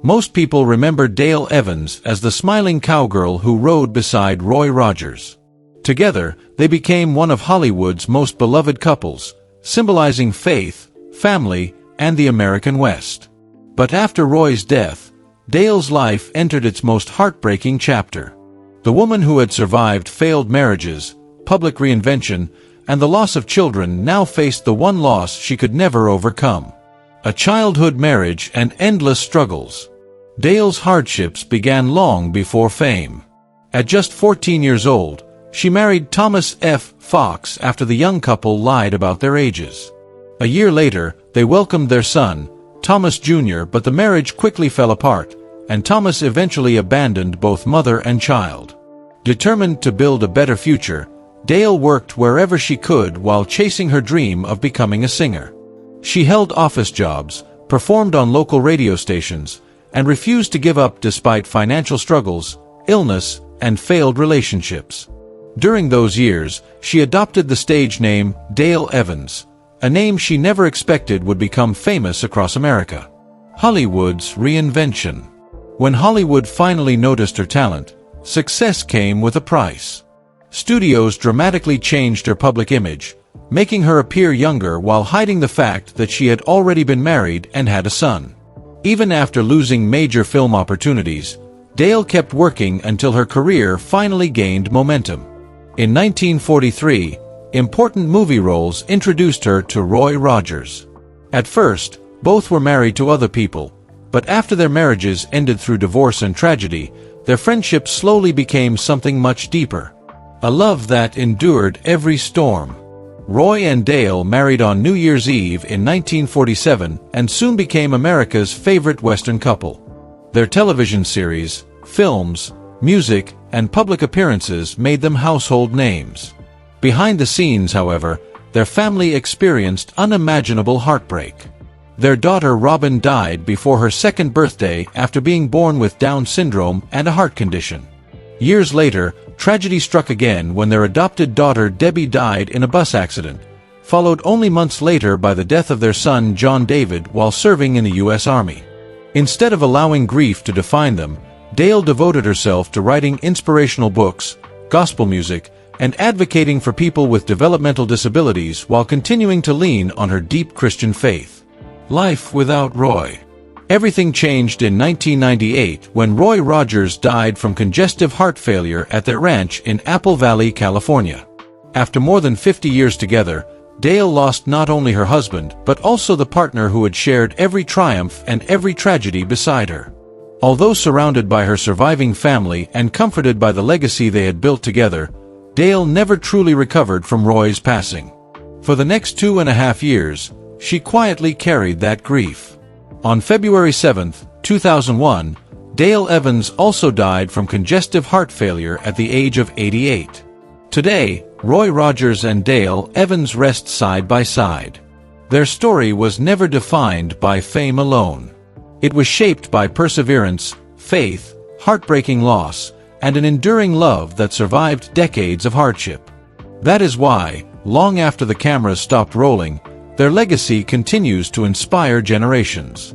Most people remember Dale Evans as the smiling cowgirl who rode beside Roy Rogers. Together, they became one of Hollywood's most beloved couples, symbolizing faith, family, and the American West. But after Roy's death, Dale's life entered its most heartbreaking chapter. The woman who had survived failed marriages, public reinvention, and the loss of children now faced the one loss she could never overcome: a childhood marriage and endless struggles. Dale's hardships began long before fame. At just 14 years old, she married Thomas F. Fox after the young couple lied about their ages. A year later, they welcomed their son, Thomas Jr., but the marriage quickly fell apart, and Thomas eventually abandoned both mother and child. Determined to build a better future, Dale worked wherever she could while chasing her dream of becoming a singer. She held office jobs, performed on local radio stations, and refused to give up despite financial struggles, illness, and failed relationships. During those years, she adopted the stage name Dale Evans, a name she never expected would become famous across America. Hollywood's reinvention. When Hollywood finally noticed her talent, success came with a price. Studios dramatically changed her public image, making her appear younger while hiding the fact that she had already been married and had a son. Even after losing major film opportunities, Dale kept working until her career finally gained momentum. In 1943, important movie roles introduced her to Roy Rogers. At first, both were married to other people, but after their marriages ended through divorce and tragedy, their friendship slowly became something much deeper. A love that endured every storm. Roy and Dale married on New Year's Eve in 1947 and soon became America's favorite Western couple. Their television series, films, music, and public appearances made them household names. Behind the scenes, however, their family experienced unimaginable heartbreak. Their daughter Robin died before her second birthday after being born with Down syndrome and a heart condition. Years later, tragedy struck again when their adopted daughter Debbie died in a bus accident, followed only months later by the death of their son John David while serving in the U.S. Army. Instead of allowing grief to define them, Dale devoted herself to writing inspirational books, gospel music, and advocating for people with developmental disabilities while continuing to lean on her deep Christian faith. Life without Roy. Everything changed in 1998 when Roy Rogers died from congestive heart failure at their ranch in Apple Valley, California. After more than 50 years together, Dale lost not only her husband but also the partner who had shared every triumph and every tragedy beside her. Although surrounded by her surviving family and comforted by the legacy they had built together, Dale never truly recovered from Roy's passing. For the next 2.5 years, she quietly carried that grief. On February 7, 2001, Dale Evans also died from congestive heart failure at the age of 88. Today, Roy Rogers and Dale Evans rest side by side. Their story was never defined by fame alone. It was shaped by perseverance, faith, heartbreaking loss, and an enduring love that survived decades of hardship. That is why, long after the cameras stopped rolling, their legacy continues to inspire generations.